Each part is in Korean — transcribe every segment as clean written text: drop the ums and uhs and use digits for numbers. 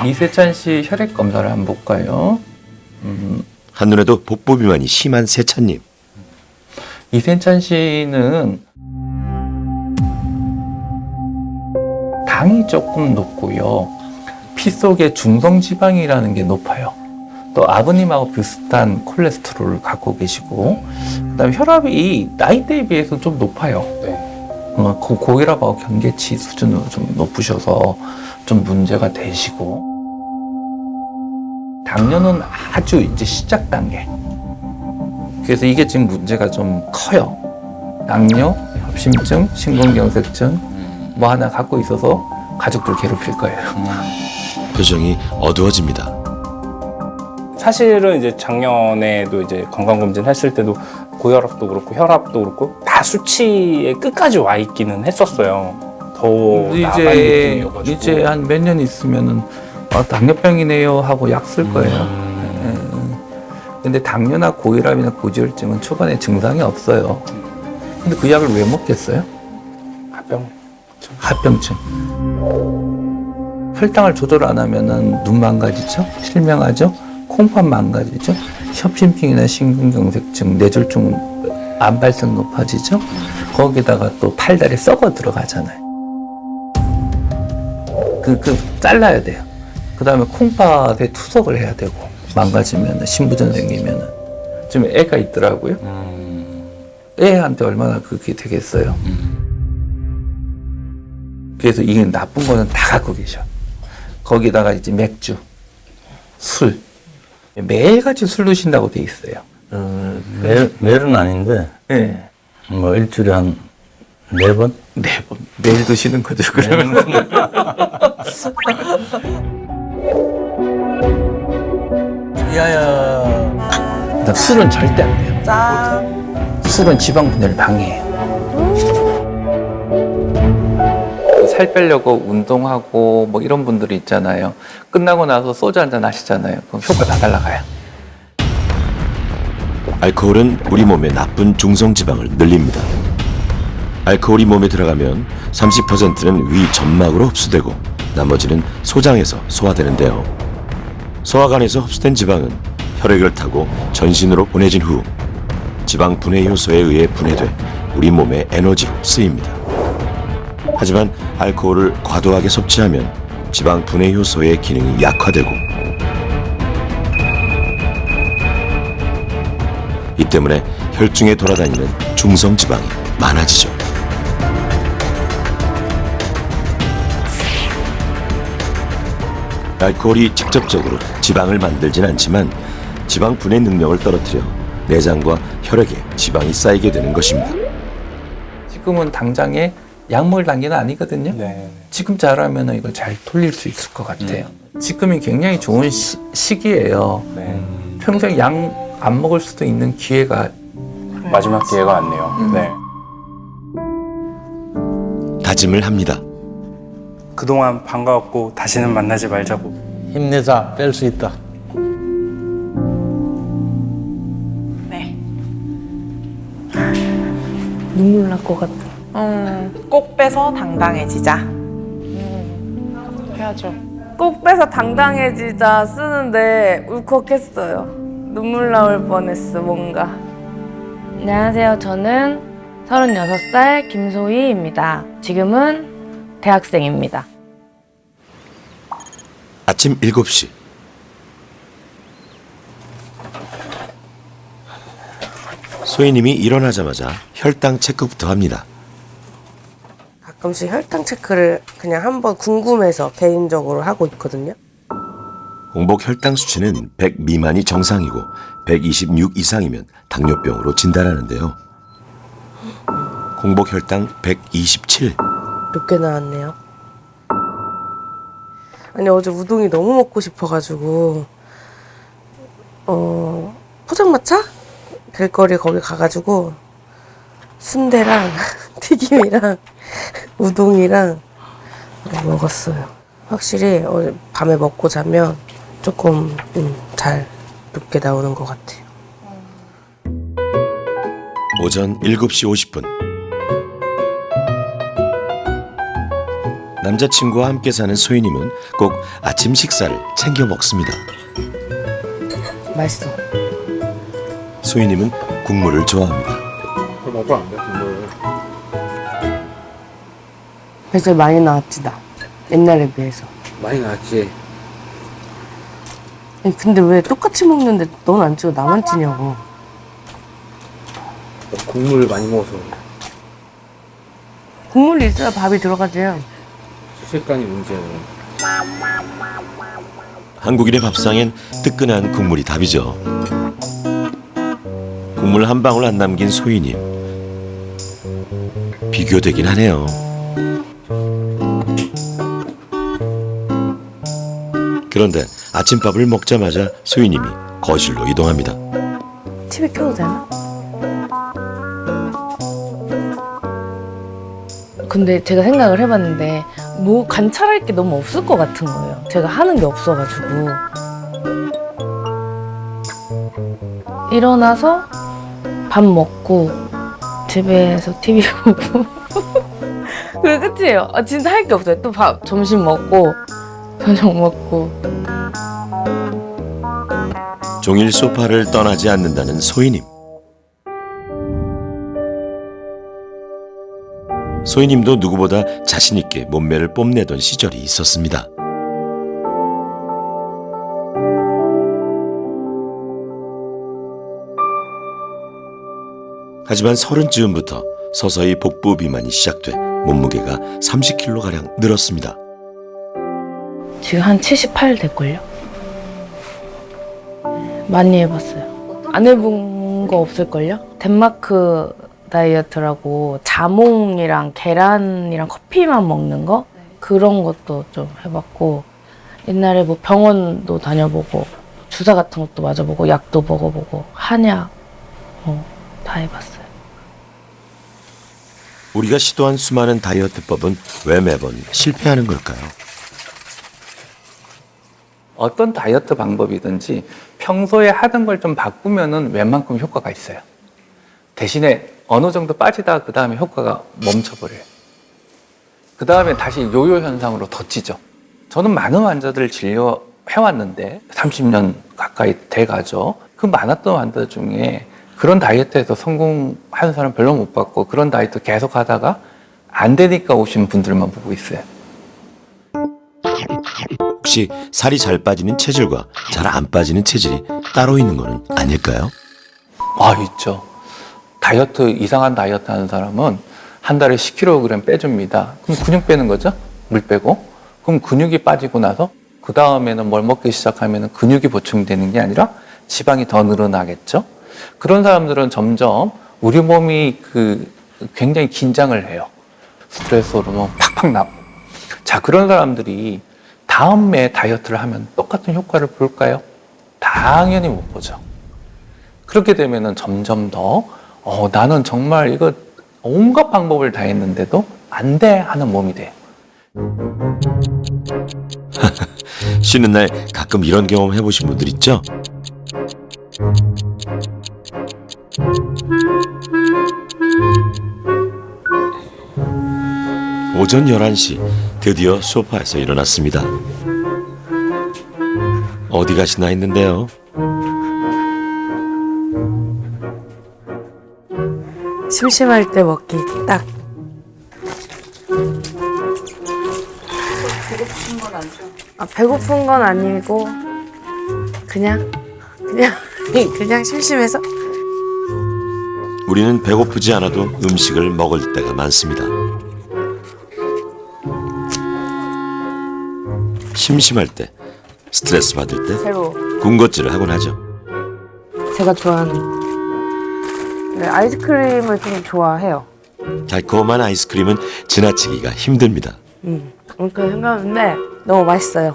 이세찬 씨 혈액 검사를 한번 볼까요? 한눈에도 복부 비만이 심한 세찬님. 이세찬 씨는 당이 조금 높고요. 피 속에 중성지방이라는 게 높아요. 또 아버님하고 비슷한 콜레스테롤을 갖고 계시고, 그다음에 혈압이 나이대에 비해서 좀 높아요. 고혈압하고 경계치 수준으로 좀 높으셔서 좀 문제가 되시고, 당뇨는 아주 이제 시작 단계. 그래서 이게 지금 문제가 좀 커요. 당뇨, 협심증, 심근경색증 뭐 하나 갖고 있어서 가족들 괴롭힐 거예요. 표정이 어두워집니다. 사실은 이제 작년에도 이제 건강검진 했을 때도 고혈압도 그렇고 혈압도 그렇고 다 수치에 끝까지 와 있기는 했었어요. 더 나간 느낌이어가지고. 이제 한 몇 년 있으면은 당뇨병이네요 하고 약 쓸 거예요. 근데 당뇨나 고혈압이나 고지혈증은 초반에 증상이 없어요. 근데 그 약을 왜 먹겠어요? 합병증. 혈당을 조절 안 하면은 눈 망가지죠? 실명하죠? 콩팥 망가지죠? 협심증이나 심근경색증, 뇌졸중 암 발생 높아지죠? 거기다가 또 팔다리 썩어 들어가잖아요. 잘라야 돼요. 그 다음에 콩팥에 투석을 해야 되고, 망가지면, 신부전 생기면은. 지금 애가 있더라고요. 애한테 얼마나 그게 되겠어요. 그래서 이게 나쁜 거는 다 갖고 계셔. 거기다가 이제 맥주, 술. 매일같이 술 드신다고 돼 있어요. 매일은 아닌데, 네. 뭐 일주일에 한 4번? 4번. 매일 드시는 거죠, 그러면. 야야. 술은 절대 안 돼요. 술은 지방 분해를 방해해요. 살 빼려고 운동하고 뭐 이런 분들이 있잖아요. 끝나고 나서 소주 한잔 하시잖아요. 그럼 효과 다 날라가요. 알코올은 우리 몸의 나쁜 중성지방을 늘립니다. 알코올이 몸에 들어가면 30%는 위 점막으로 흡수되고 나머지는 소장에서 소화되는데요. 소화관에서 흡수된 지방은 혈액을 타고 전신으로 보내진 후 지방 분해 효소에 의해 분해돼 우리 몸의 에너지로 쓰입니다. 하지만 알코올을 과도하게 섭취하면 지방 분해 효소의 기능이 약화되고 이 때문에 혈중에 돌아다니는 중성지방이 많아지죠. 알코올이 직접적으로 지방을 만들진 않지만 지방 분해 능력을 떨어뜨려 내장과 혈액에 지방이 쌓이게 되는 것입니다. 지금은 당장에 약물 단계는 아니거든요. 네. 지금 잘하면 이걸 잘 돌릴 수 있을 것 같아요. 지금이 굉장히 좋은 시기예요. 네. 평생 약 안 먹을 수도 있는 기회가. 마지막 기회가 왔네요. 네. 다짐을 합니다. 그동안 반가웠고 다시는 만나지 말자고. 힘내자, 뺄 수 있다. 네. 눈물 날 것 같아. 꼭 빼서 당당해지자. 해야죠. 꼭 빼서 당당해지자 쓰는데 울컥했어요. 눈물 나올 뻔했어, 뭔가. 안녕하세요. 저는 36살 김소희입니다. 지금은 대학생입니다. 아침 7시. 소희님이 일어나자마자 혈당 체크부터 합니다. 가끔씩 혈당 체크를 그냥 한번 궁금해서 개인적으로 하고 있거든요. 공복 혈당 수치는 100 미만이 정상이고 126 이상이면 당뇨병으로 진단하는데요. 공복 혈당 127. 높게 나왔네요. 아니 어제 우동이 너무 먹고 싶어가지고 포장마차? 길거리 거기 가가지고 순대랑 튀김이랑 우동이랑 먹었어요. 확실히 어제 밤에 먹고 자면 조금 잘 높게 나오는 것 같아요. 오전 7시 50분. 남자친구와 함께 사는 소희님은 꼭 아침 식사를 챙겨 먹습니다. 맛있어. 소희님은 국물을 좋아합니다. 먹으면 안 돼, 국물. 뱃살 많이 나왔지 나. 옛날에 비해서. 많이 나왔지. 아니, 근데 왜 똑같이 먹는데 넌 안 찌고 나만 찌냐고. 국물을 많이 먹어서 국물이 있어야 밥이 들어가지. 식습관이 문제야. 한국인의 밥상엔 뜨끈한 국물이 답이죠. 국물 한 방울 안 남긴 소희님. 비교되긴 하네요. 그런데 아침밥을 먹자마자 소희님이 거실로 이동합니다. TV 켜도 되나? 근데 제가 생각을 해봤는데 뭐 관찰할 게 너무 없을 것 같은 거예요. 제가 하는 게 없어가지고. 일어나서 밥 먹고 집에서 TV 보고 그게 끝이에요. 아, 진짜 할 게 없어요. 또 밥 점심 먹고 저녁 먹고. 종일 소파를 떠나지 않는다는 소희님. 소희님도 누구보다 자신 있게 몸매를 뽐내던 시절이 있었습니다. 하지만 30즈음부터 서서히 복부 비만이 시작돼 몸무게가 30kg가량 늘었습니다. 지금 한 78 될걸요? 많이 해봤어요. 안 해본 거 없을걸요? 덴마크 다이어트라고 자몽이랑 계란이랑 커피만 먹는 거? 그런 것도 좀 해봤고, 옛날에 뭐 병원도 다녀보고 주사 같은 것도 맞아보고 약도 먹어보고 한약 다 해봤어요. 우리가 시도한 수많은 다이어트법은 왜 매번 실패하는 걸까요? 어떤 다이어트 방법이든지 평소에 하던 걸 좀 바꾸면은 웬만큼 효과가 있어요. 대신에 어느 정도 빠지다가 그 다음에 효과가 멈춰버려요. 그 다음에 다시 요요 현상으로 더 찌죠. 저는 많은 환자들을 진료해왔는데 30년 가까이 돼가죠. 그 많았던 환자 중에 그런 다이어트에서 성공하는 사람 별로 못 봤고, 그런 다이어트 계속 하다가 안 되니까 오신 분들만 보고 있어요. 혹시 살이 잘 빠지는 체질과 잘 안 빠지는 체질이 따로 있는 거는 아닐까요? 있죠. 다이어트, 이상한 다이어트 하는 사람은 한 달에 10kg 빼줍니다. 그럼 근육 빼는 거죠? 물 빼고. 그럼 근육이 빠지고 나서 그 다음에는 뭘 먹기 시작하면 근육이 보충되는 게 아니라 지방이 더 늘어나겠죠? 그런 사람들은 점점 우리 몸이 굉장히 긴장을 해요. 스트레스 호르몬 팍팍 나고. 자, 그런 사람들이 다음에 다이어트를 하면 똑같은 효과를 볼까요? 당연히 못 보죠. 그렇게 되면은 점점 더 나는 정말 이거 온갖 방법을 다 했는데도 안 돼 하는 몸이 돼요. 쉬는 날 가끔 이런 경험 해보신 분들 있죠? 오전 11시 드디어 소파에서 일어났습니다. 어디 가시나 했는데요. 심심할 때 먹기 딱. 배고픈 건 아니고 그냥 심심해서. 우리는 배고프지 않아도 음식을 먹을 때가 많습니다. 심심할 때, 스트레스 받을 때 새로 군것질을 하곤 하죠. 제가 좋아하는 아이스크림을 좀 좋아해요. 달콤한 아이스크림은 지나치기가 힘듭니다. 그렇게 생각하는데 너무 맛있어요.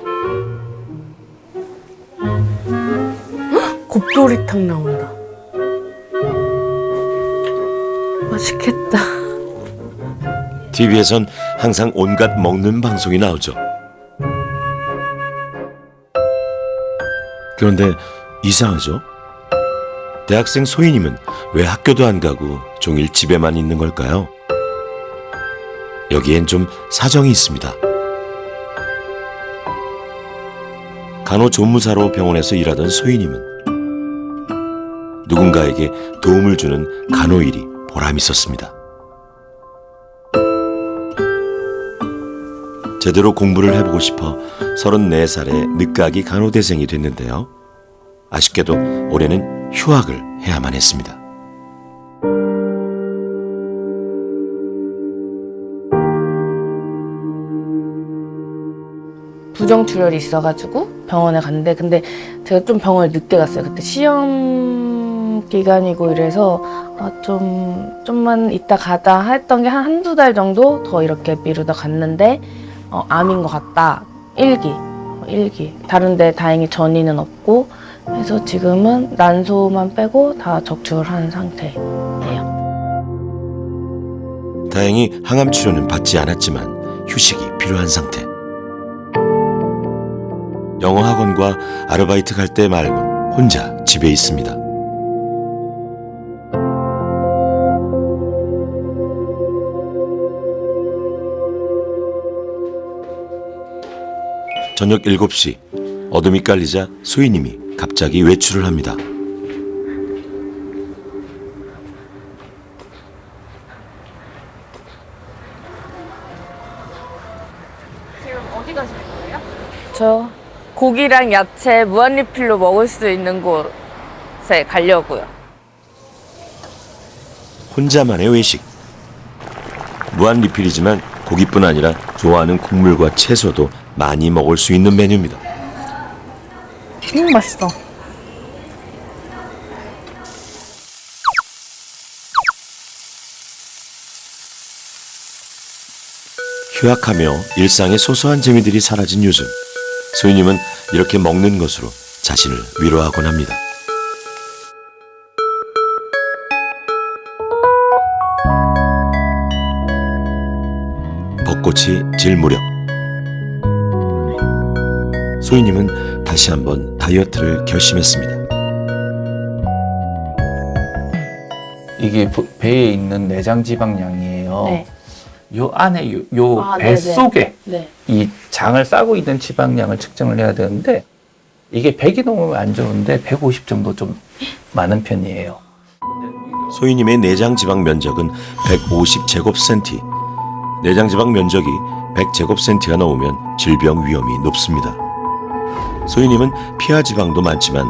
헉, 곱돌이탕 나온다. 맛있겠다. TV에선 항상 온갖 먹는 방송이 나오죠. 그런데 이상하죠? 대학생 소희님은 왜 학교도 안 가고 종일 집에만 있는 걸까요? 여기엔 좀 사정이 있습니다. 간호조무사로 병원에서 일하던 소희님은 누군가에게 도움을 주는 간호일이 보람 있었습니다. 제대로 공부를 해보고 싶어 34살에 늦가기 간호대생이 됐는데요. 아쉽게도 올해는 휴학을 해야만 했습니다. 부정출혈이 있어가지고 병원에 갔는데 근데 제가 좀 병원을 늦게 갔어요. 그때 시험 기간이고 이래서 좀만 이따 가자 했던 게 한두 달 정도 더 이렇게 미루다 갔는데 암인 것 같다. 1기. 다른데 다행히 전이는 없고 그래서 지금은 난소만 빼고 다 적출한 상태예요. 다행히 항암 치료는 받지 않았지만 휴식이 필요한 상태. 영어 학원과 아르바이트 갈 때 말곤 혼자 집에 있습니다. 저녁 7시 어둠이 깔리자 소희님이 갑자기 외출을 합니다. 저 고기랑 야채 무한리필로 먹을 수 있는 곳에 가려고요. 혼자만의 외식. 무한 리필이지만 고기뿐 아니라 좋아하는 국물과 채소도 많이 먹을 수 있는 메뉴입니다. 맛있어. 휴학하며 일상의 소소한 재미들이 사라진 요즘, 소희님은 이렇게 먹는 것으로 자신을 위로하곤 합니다. 벚꽃이 질 무렵, 소희님은 다시 한번 다이어트를 결심했습니다. 이게 배에 있는 내장 지방량이에요. 네. 요 안에 요 아, 배 네네. 속에 네. 이 장을 싸고 있는 지방량을 측정을 해야 되는데 이게 100이 넘으면 안 좋은데 150 정도 좀 많은 편이에요. 소희님의 내장 지방 면적은 150제곱센티. 내장 지방 면적이 100제곱센티가 넘으면 질병 위험이 높습니다. 소희님은 피하 지방도 많지만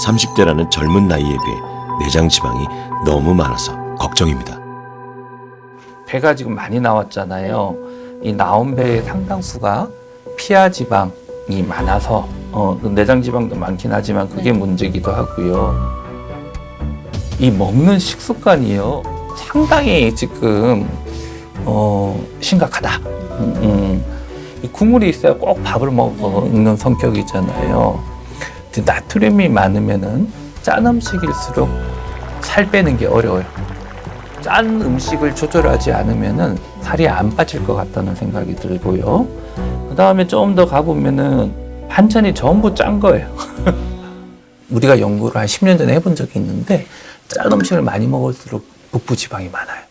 30대라는 젊은 나이에 비해 내장 지방이 너무 많아서 걱정입니다. 배가 지금 많이 나왔잖아요. 이 나온 배의 상당수가 피하 지방이 많아서 내장 지방도 많긴 하지만 그게 문제기도 하고요. 이 먹는 식습관이요. 상당히 지금 심각하다. 이 국물이 있어야 꼭 밥을 먹는 성격이잖아요. 근데 나트륨이 많으면은 짠 음식일수록 살 빼는 게 어려워요. 짠 음식을 조절하지 않으면은 살이 안 빠질 것 같다는 생각이 들고요. 그 다음에 좀 더 가보면은 반찬이 전부 짠 거예요. 우리가 연구를 한 10년 전에 해본 적이 있는데 짠 음식을 많이 먹을수록 복부 지방이 많아요.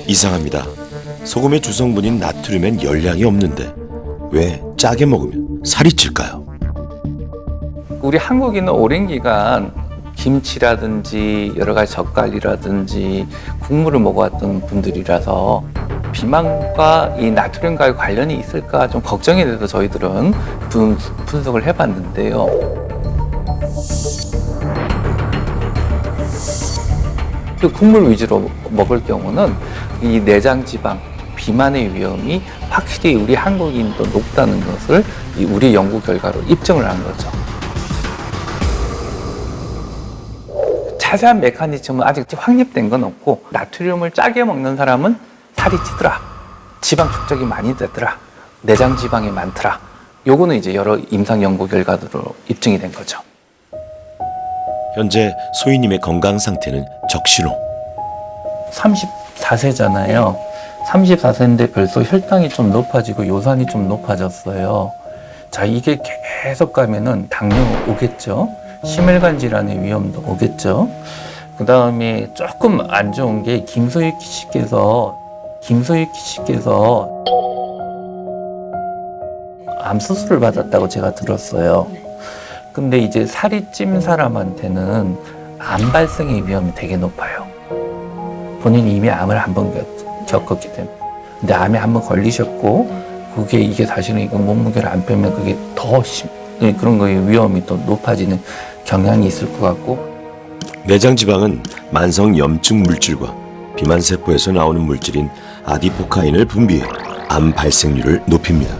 이상합니다. 소금의 주성분인 나트륨엔 열량이 없는데 왜 짜게 먹으면 살이 찔까요? 우리 한국인은 오랜 기간 김치라든지 여러 가지 젓갈이라든지 국물을 먹어왔던 분들이라서 비만과 이 나트륨과의 관련이 있을까 좀 걱정이 돼서 저희들은 분석을 해봤는데요. 그 국물 위주로 먹을 경우는 이 내장 지방, 비만의 위험이 확실히 우리 한국인도 높다는 것을 이 우리 연구 결과로 입증을 한 거죠. 자세한 메커니즘은 아직 확립된 건 없고 나트륨을 짜게 먹는 사람은 살이 찌더라, 지방 축적이 많이 되더라, 내장 지방이 많더라. 요거는 이제 여러 임상 연구 결과로 입증이 된 거죠. 현재 소희님의 건강 상태는 적신호. 34세잖아요. 34세인데 벌써 혈당이 좀 높아지고 요산이 좀 높아졌어요. 자, 이게 계속 가면은 당뇨 오겠죠. 심혈관 질환의 위험도 오겠죠. 그 다음에 조금 안 좋은 게 김소희 씨께서 암 수술을 받았다고 제가 들었어요. 근데 이제 살이 찐 사람한테는 암 발생의 위험이 되게 높아요. 본인이 이미 암을 한 번 겪었기 때문에. 근데 암에 한 번 걸리셨고, 이게 사실은 이거 몸무게를 안 빼면 그게 더 그런 거의 위험이 또 높아지는 경향이 있을 것 같고. 내장 지방은 만성 염증 물질과 비만 세포에서 나오는 물질인 아디포카인을 분비해 암 발생률을 높입니다.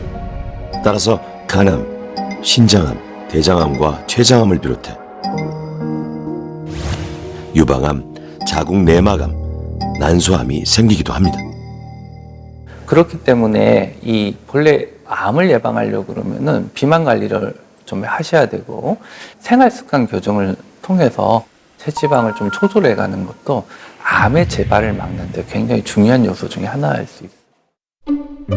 따라서 간암, 신장암, 대장암과 췌장암을 비롯해 유방암, 자궁 내막암, 난소암이 생기기도 합니다. 그렇기 때문에 이 본래 암을 예방하려고 그러면은 비만 관리를 좀 하셔야 되고, 생활 습관 교정을 통해서 체지방을 좀 조절해 가는 것도 암의 재발을 막는 데 굉장히 중요한 요소 중에 하나일 수 있어요.